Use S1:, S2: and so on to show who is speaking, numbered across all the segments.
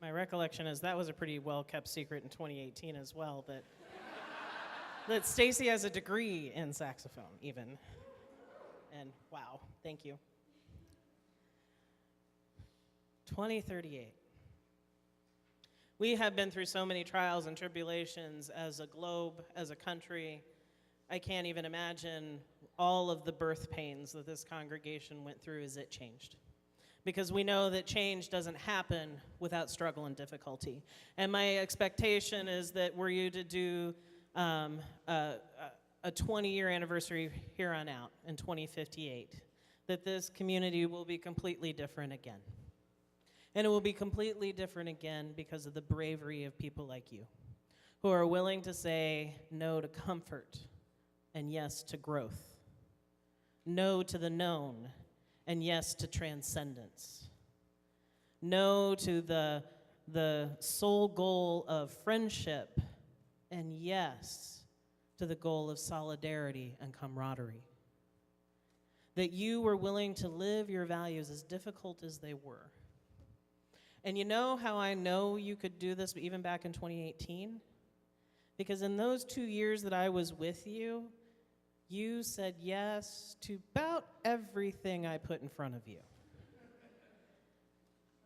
S1: My recollection is that was a pretty well-kept secret in 2018 as well, that Stacy has a degree in saxophone, even. And wow, thank you. 2038. We have been through so many trials and tribulations as a globe, as a country. I can't even imagine all of the birth pains that this congregation went through as it changed. Because we know that change doesn't happen without struggle and difficulty. And my expectation is that were you to do a 20-year anniversary here on out in 2058, that this community will be completely different again. And it will be completely different again because of the bravery of people like you, who are willing to say no to comfort and yes to growth, no to the known and yes to transcendence, no to the sole goal of friendship and yes to the goal of solidarity and camaraderie. That you were willing to live your values as difficult as they were. And you know how I know you could do this even back in 2018? Because in those 2 years that I was with you, you said yes to about everything I put in front of you.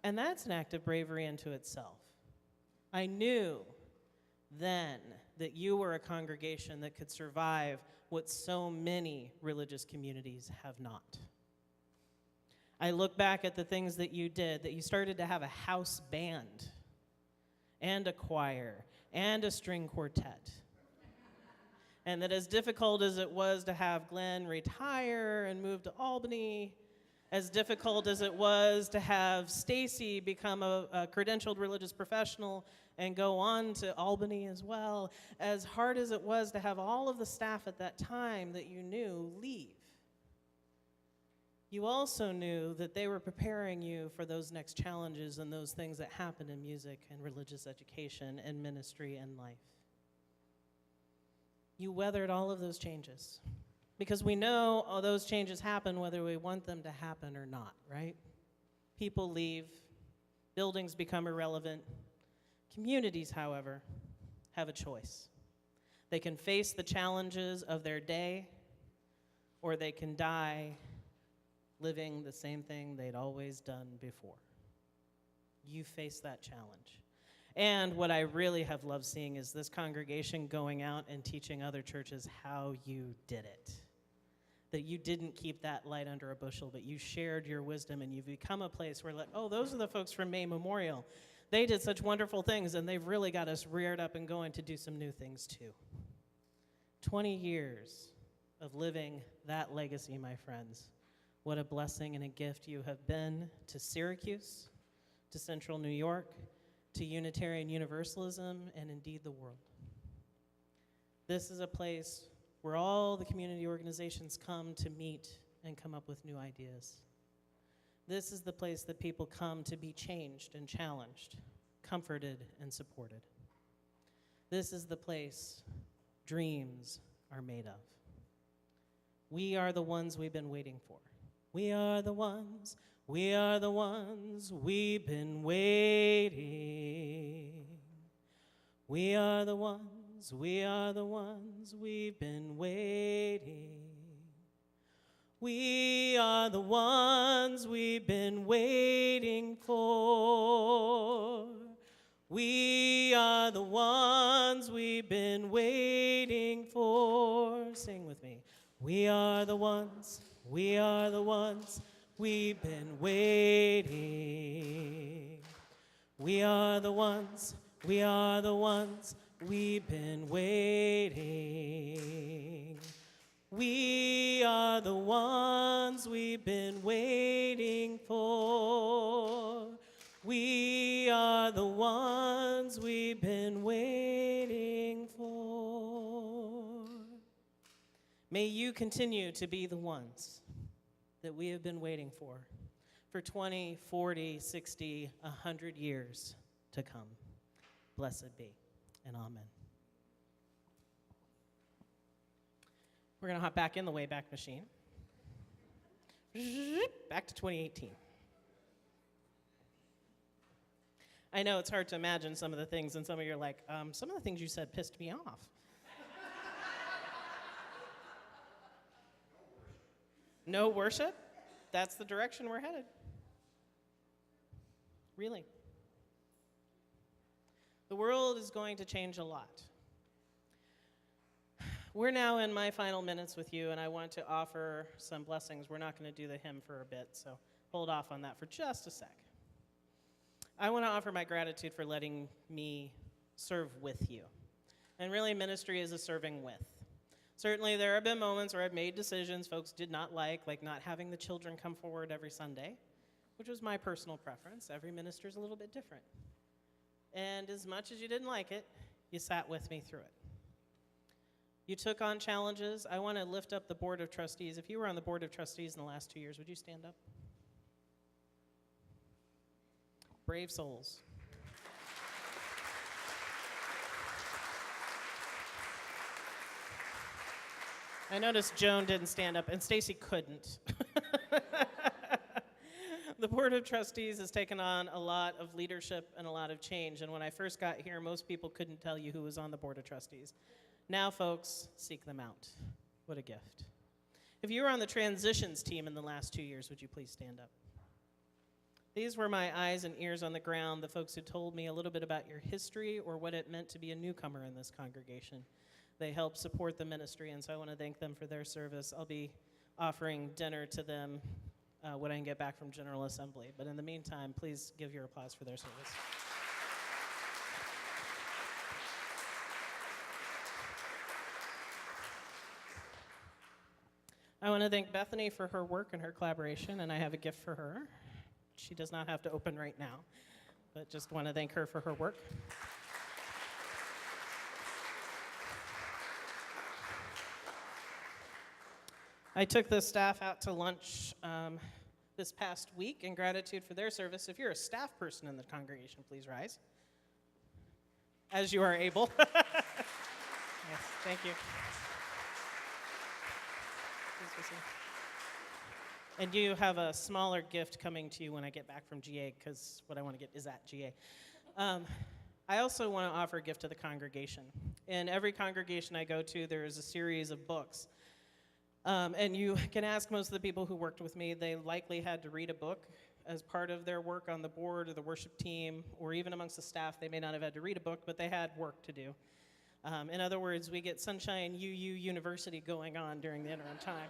S1: And that's an act of bravery unto itself. I knew then that you were a congregation that could survive what so many religious communities have not. I look back at the things that you did, that you started to have a house band and a choir and a string quartet. And that as difficult as it was to have Glenn retire and move to Albany, as difficult as it was to have Stacy become a credentialed religious professional and go on to Albany as well, as hard as it was to have all of the staff at that time that you knew leave, you also knew that they were preparing you for those next challenges and those things that happen in music and religious education and ministry and life. You weathered all of those changes because we know all those changes happen whether we want them to happen or not, right? People leave, buildings become irrelevant. Communities, however, have a choice. They can face the challenges of their day, or they can die living the same thing they'd always done before. You face that challenge. And what I really have loved seeing is this congregation going out and teaching other churches how you did it. That you didn't keep that light under a bushel, but you shared your wisdom, and you've become a place where, like, oh, those are the folks from May Memorial. They did such wonderful things, and they've really got us reared up and going to do some new things too. 20 years of living that legacy, my friends. What a blessing and a gift you have been to Syracuse, to Central New York, to Unitarian Universalism, and indeed the world. This is a place where all the community organizations come to meet and come up with new ideas. This is the place that people come to be changed and challenged, comforted and supported. This is the place dreams are made of. We are the ones we've been waiting for. We are the ones, we are the ones we've been waiting. We are the ones, we are the ones we've been waiting. We are the ones we've been waiting for. We are the ones we've been waiting for. Sing with me. We are the ones, we are the ones we've been waiting. We are the ones, we are the ones we've been waiting. We are the ones we've been waiting for. We are the ones we've been waiting for. May you continue to be the ones that we have been waiting for 20, 40, 60, 100 years to come. Blessed be, and amen. We're going to hop back in the Wayback Machine. Back to 2018. I know it's hard to imagine some of the things, and some of you are like, some of the things you said pissed me off. No worship? That's the direction we're headed. Really. The world is going to change a lot. We're now in my final minutes with you, and I want to offer some blessings. We're not going to do the hymn for a bit, so hold off on that for just a sec. I want to offer my gratitude for letting me serve with you. And really, ministry is a serving with. Certainly, there have been moments where I've made decisions folks did not like not having the children come forward every Sunday, which was my personal preference. Every minister is a little bit different. And as much as you didn't like it, you sat with me through it. You took on challenges. I want to lift up the Board of Trustees. If you were on the Board of Trustees in the last 2 years, would you stand up? Brave souls. I noticed Joan didn't stand up, and Stacy couldn't. The Board of Trustees has taken on a lot of leadership and a lot of change, and when I first got here, most people couldn't tell you who was on the Board of Trustees. Now, folks, seek them out. What a gift. If you were on the transitions team in the last 2 years, would you please stand up? These were my eyes and ears on the ground, the folks who told me a little bit about your history or what it meant to be a newcomer in this congregation. They help support the ministry, and so I want to thank them for their service. I'll be offering dinner to them when I can get back from General Assembly. But in the meantime, please give your applause for their service. I want to thank Bethany for her work and her collaboration, and I have a gift for her. She does not have to open right now, but just want to thank her for her work. I took the staff out to lunch this past week in gratitude for their service. If you're a staff person in the congregation, please rise, as you are able. Yes, thank you. And you have a smaller gift coming to you when I get back from GA, because what I want to get is at GA. I also want to offer a gift to the congregation. In every congregation I go to, there is a series of books. And you can ask most of the people who worked with me, they likely had to read a book as part of their work on the board or the worship team, or even amongst the staff. They may not have had to read a book, but they had work to do. In other words, we get Sunshine UU University going on during the interim time.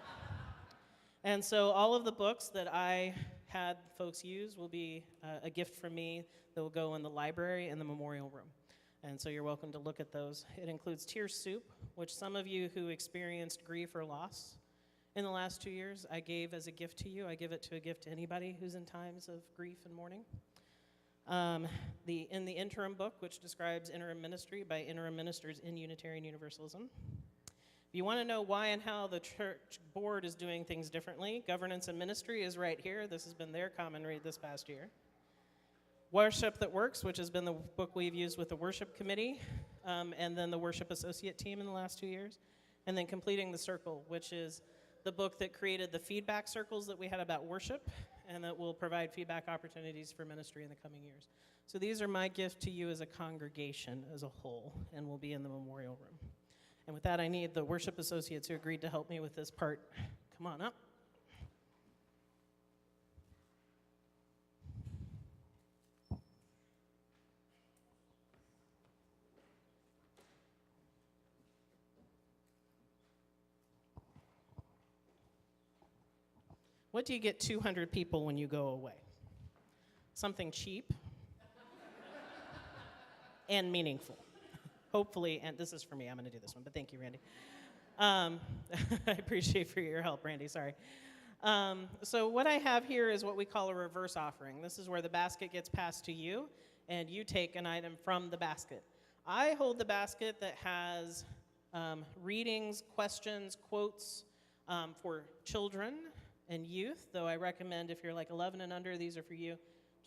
S1: And so all of the books that I had folks use will be a gift from me that will go in the library and the memorial room. And so you're welcome to look at those. It includes Tear Soup, which some of you who experienced grief or loss in the last 2 years, I gave as a gift to you. I give it to a gift to anybody who's in times of grief and mourning. In the interim book, which describes interim ministry by interim ministers in Unitarian Universalism. If you want to know why and how the church board is doing things differently, Governance and Ministry is right here. This has been their common read this past year. Worship That Works, which has been the book we've used with the worship committee, and then the worship associate team in the last 2 years. And then Completing the Circle, which is the book that created the feedback circles that we had about worship, and that will provide feedback opportunities for ministry in the coming years. So these are my gift to you as a congregation as a whole, and will be in the memorial room. And with that, I need the worship associates who agreed to help me with this part. Come on up. What do you get 200 people when you go away? Something cheap and meaningful. Hopefully, and this is for me, I'm going to do this one, but thank you, Randy. I appreciate for your help, Randy, sorry. So what I have here is what we call a reverse offering. This is where the basket gets passed to you, and you take an item from the basket. I hold the basket that has readings, questions, quotes for children and youth, though I recommend if you're like 11 and under, these are for you.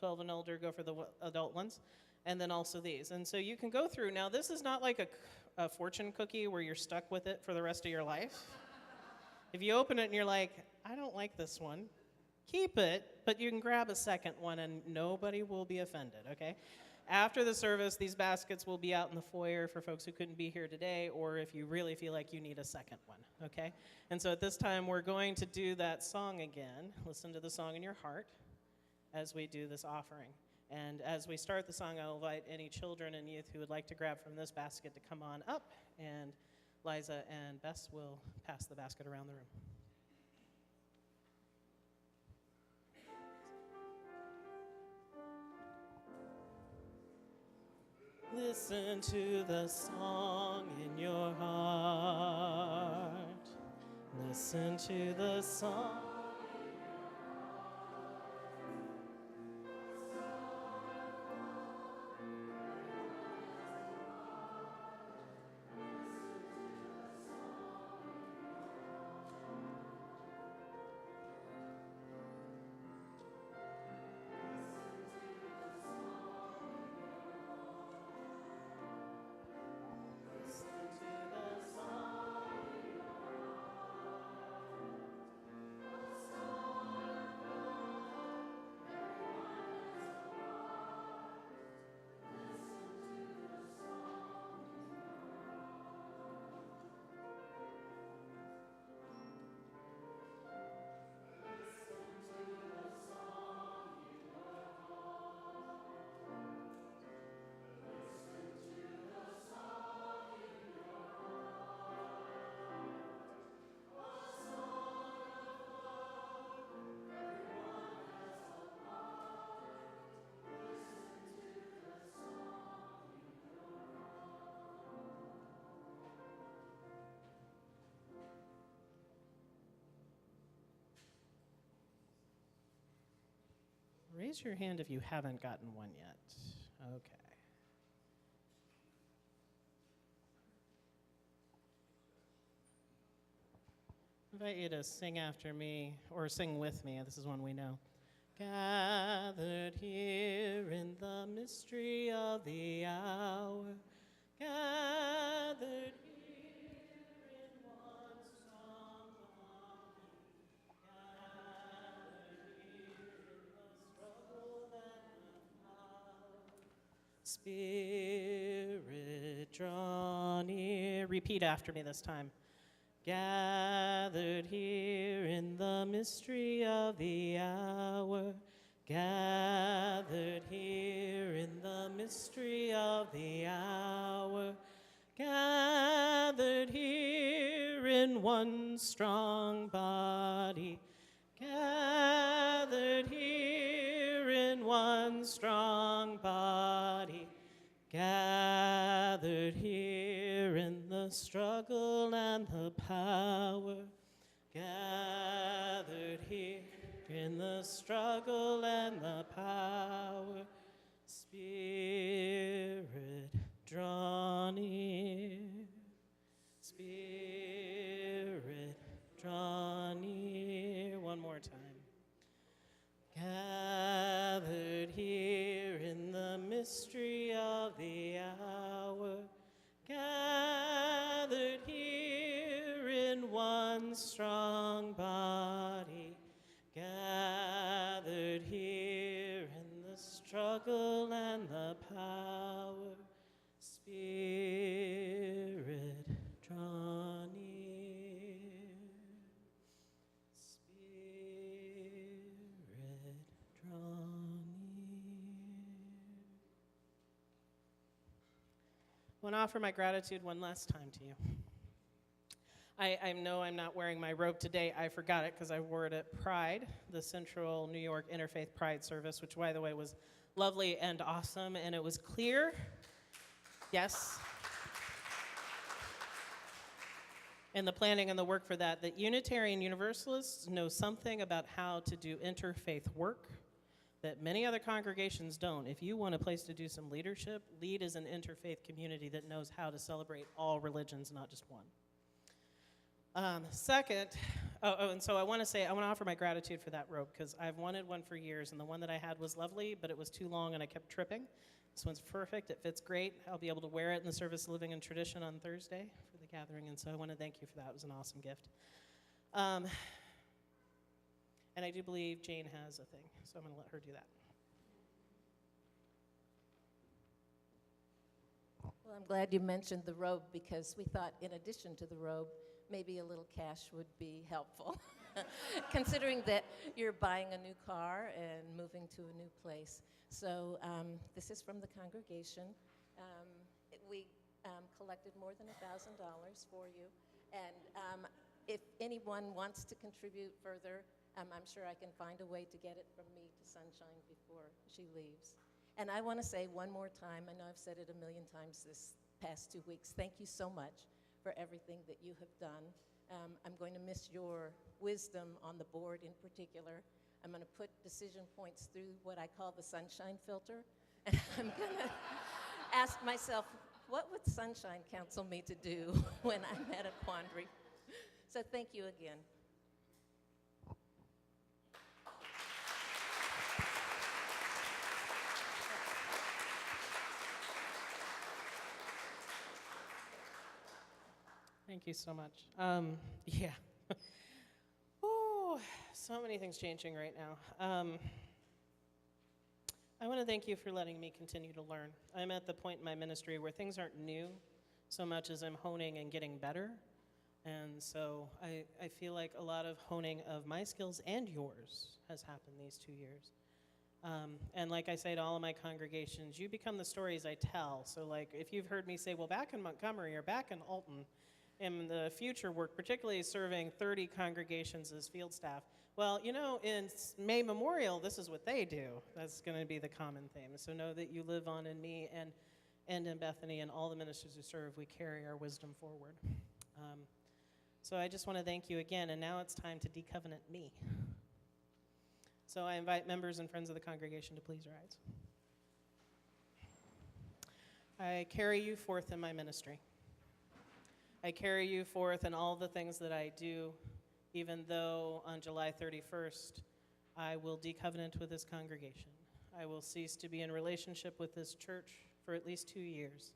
S1: 12 and older, go for the adult ones. And then also these. And so you can go through. Now, this is not like a fortune cookie where you're stuck with it for the rest of your life. If you open it and you're like, I don't like this one, keep it, but you can grab a second one and nobody will be offended, okay? After the service, these baskets will be out in the foyer for folks who couldn't be here today, or if you really feel like you need a second one, okay? And so at this time, we're going to do that song again. Listen to the song in your heart as we do this offering. And as we start the song, I'll invite any children and youth who would like to grab from this basket to come on up, and Liza and Bess will pass the basket around the room. Listen to the song in your heart. Listen to the song. Raise your hand if you haven't gotten one yet. Okay. I invite you to sing after me, or sing with me. This is one we know. Gathered here in the mystery of the hour, gathered Spirit, draw near. Repeat after me this time. Gathered here in the mystery of the hour. Gathered here in the mystery of the hour. Gathered here in one strong body. Gathered here in one strong body, gathered here in the struggle and the power, gathered here in the struggle and the power, Spirit, draw near, Spirit, draw near. One more time. Gathered here in the mystery of the hour, gathered here in one strong body, gathered here in the struggle and the power, Spirit, draw near, Spirit, draw near. I want to offer my gratitude one last time to you. I know I'm not wearing my robe today. I forgot it because I wore it at Pride, the Central New York Interfaith Pride service, which, by the way, was lovely and awesome, and it was clear. Yes. And the planning and the work for that Unitarian Universalists know something about how to do interfaith work that many other congregations don't. If you want a place to do some leadership, lead as an interfaith community that knows how to celebrate all religions, not just one. Second, and so I want to offer my gratitude for that robe, because I've wanted one for years, and the one that I had was lovely, but it was too long and I kept tripping. This one's perfect, it fits great. I'll be able to wear it in the service of Living in Tradition on Thursday for the gathering, and so I want to thank you for that. It was an awesome gift. And I do believe Jane has a thing, so I'm going to let her do that.
S2: Well, I'm glad you mentioned the robe because we thought in addition to the robe, maybe a little cash would be helpful. Considering that you're buying a new car and moving to a new place. So this is from the congregation. We collected more than $1,000 for you. And if anyone wants to contribute further, I'm sure I can find a way to get it from me to Sunshine before she leaves. And I want to say one more time, I know I've said it a million times this past 2 weeks, thank you so much for everything that you have done. I'm going to miss your wisdom on the board in particular. I'm going to put decision points through what I call the Sunshine filter. And I'm going to ask myself, what would Sunshine counsel me to do when I'm at a quandary? So thank you again.
S1: Thank you so much. Yeah. Oh, so many things changing right now. I want to thank you for letting me continue to learn. I'm at the point in my ministry where things aren't new so much as I'm honing and getting better. And so I feel like a lot of honing of my skills and yours has happened these 2 years. And like I say to all of my congregations, you become the stories I tell. So like if you've heard me say, well, back in Montgomery or back in Alton, in the future work, particularly serving 30 congregations as field staff, well, you know, in May Memorial, this is what they do. That's going to be the common theme. So know that you live on in me and in Bethany and all the ministers who serve, we carry our wisdom forward. So I just want to thank you again, and now it's time to decovenant me. So I invite members and friends of the congregation to please rise. I carry you forth in my ministry. I carry you forth in all the things that I do, even though on July 31st, I will decovenant with this congregation. I will cease to be in relationship with this church for at least 2 years.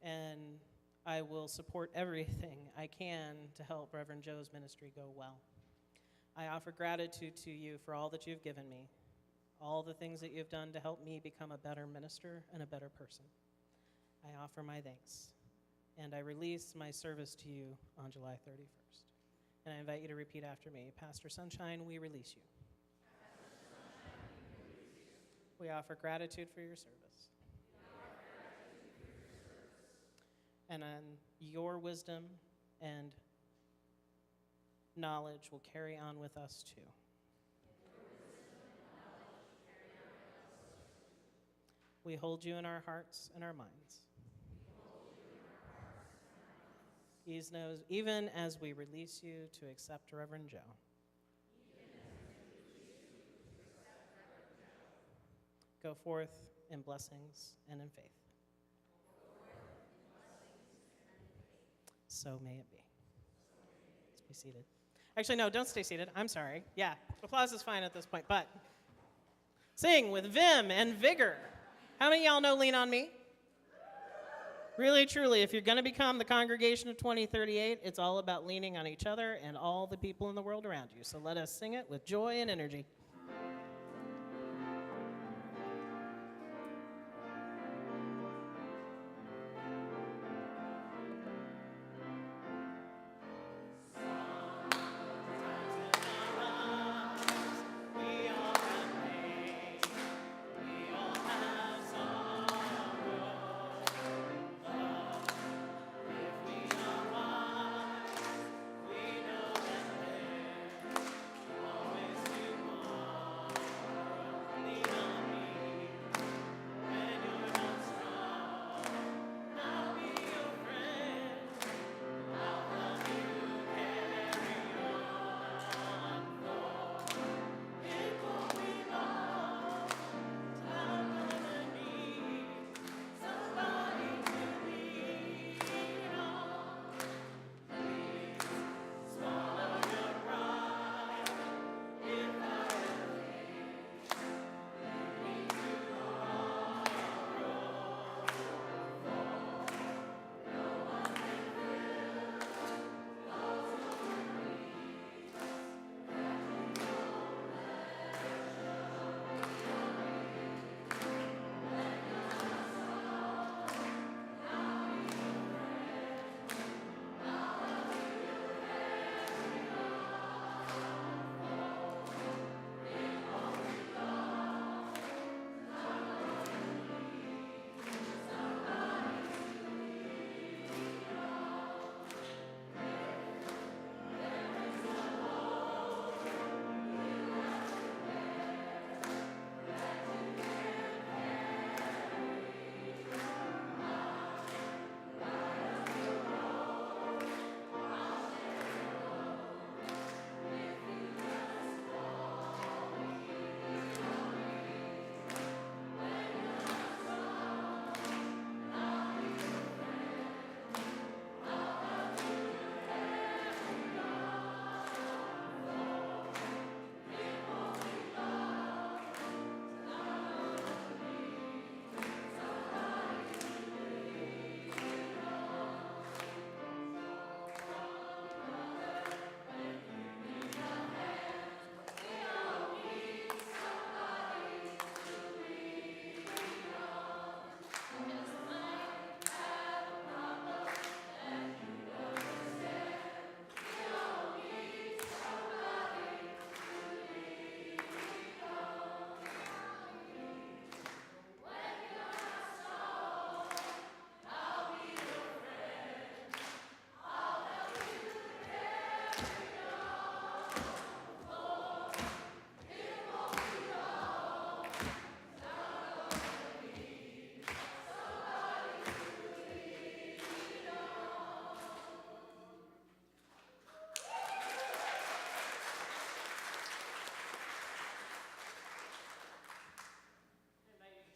S1: And I will support everything I can to help Reverend Joe's ministry go well. I offer gratitude to you for all that you've given me, all the things that you've done to help me become a better minister and a better person. I offer my thanks. And I release my service to you on July 31st. And I invite you to repeat after me. Pastor Sunshine, we release you. We offer gratitude for your service. And on your wisdom and knowledge will carry on with us too. We hold you in our hearts and our minds. Even as we release you to accept Reverend Joe. Go forth in blessings and in faith. So may it be. Let's be seated. Actually, no, don't stay seated. I'm sorry. Yeah, applause is fine at this point, but sing with vim and vigor. How many of y'all know Lean on Me? Really, truly, if you're going to become the congregation of 2038, it's all about leaning on each other and all the people in the world around you. So let us sing it with joy and energy.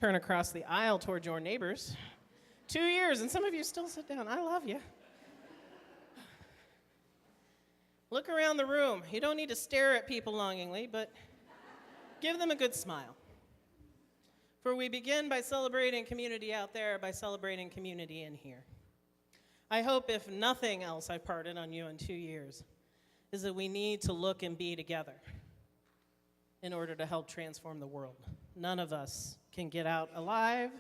S1: turn across the aisle toward your neighbors. 2 years, and some of you still sit down. I love you. Look around the room. You don't need to stare at people longingly, but give them a good smile. For we begin by celebrating community out there, by celebrating community in here. I hope, if nothing else I've parted on you in 2 years, is that we need to look and be together in order to help transform the world. None of us can get out alive,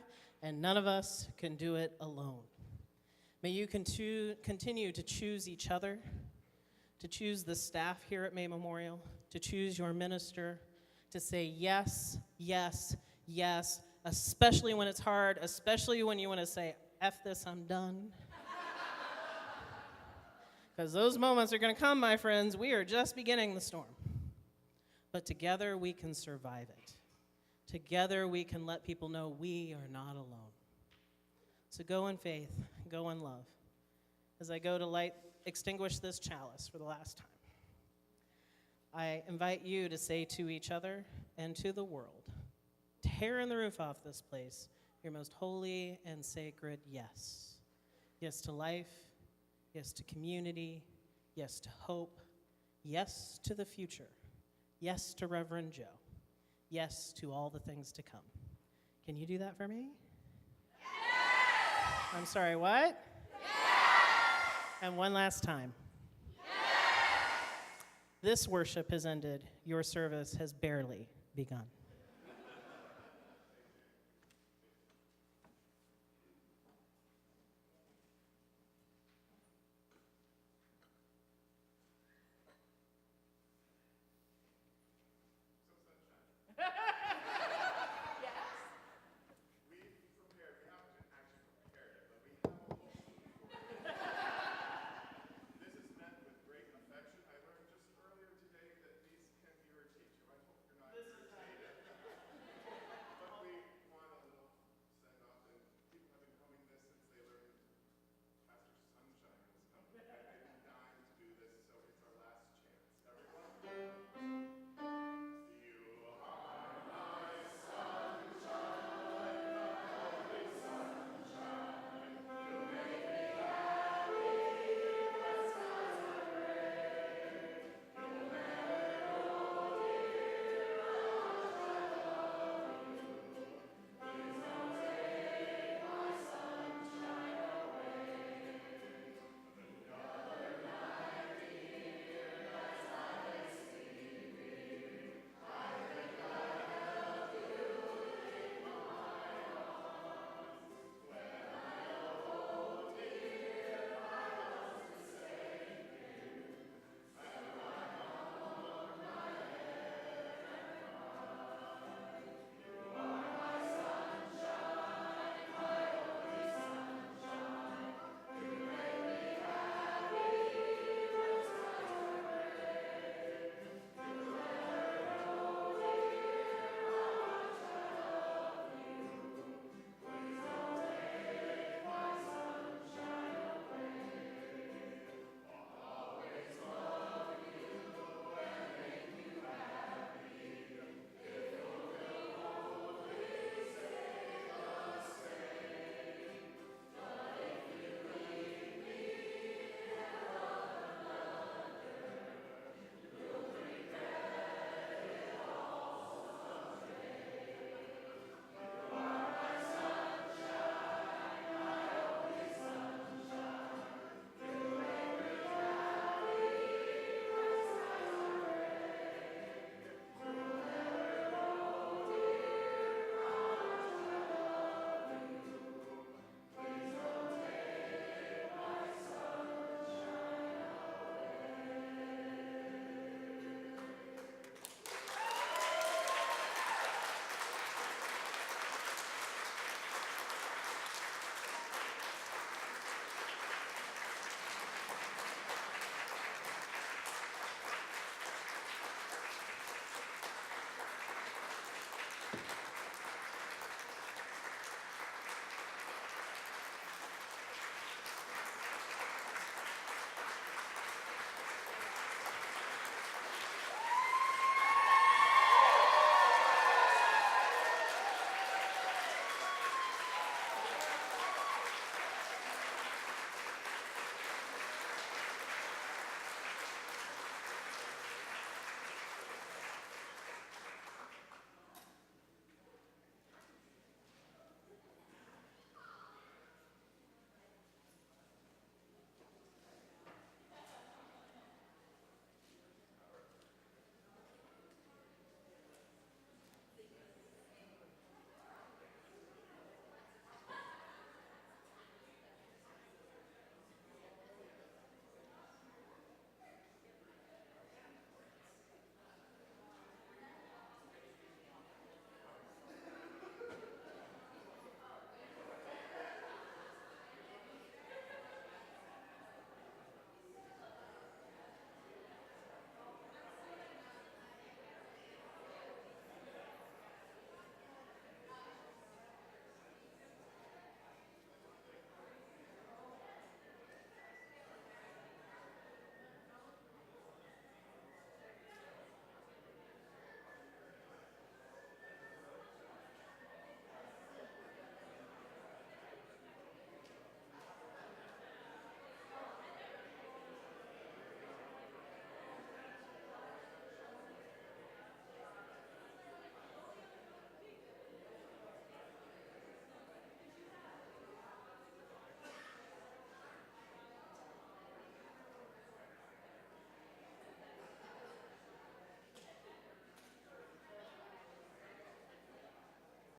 S1: and none of us can do it alone. May you continue to choose each other, to choose the staff here at May Memorial, to choose your minister, to say yes, yes, yes, especially when it's hard, especially when you want to say, F this, I'm done. Because those moments are going to come, my friends. We are just beginning the storm. But together we can survive it. Together we can let people know we are not alone. So go in faith, go in love. As I go to extinguish this chalice for the last time, I invite you to say to each other and to the world, tearing the roof off this place, your most holy and sacred yes. Yes to life, yes to community, yes to hope, yes to the future, yes to Reverend Joe, yes to all the things to come. Can you do that for me? Yes! I'm sorry, what? Yes! And one last time. Yes! This worship has ended. Your service has barely begun.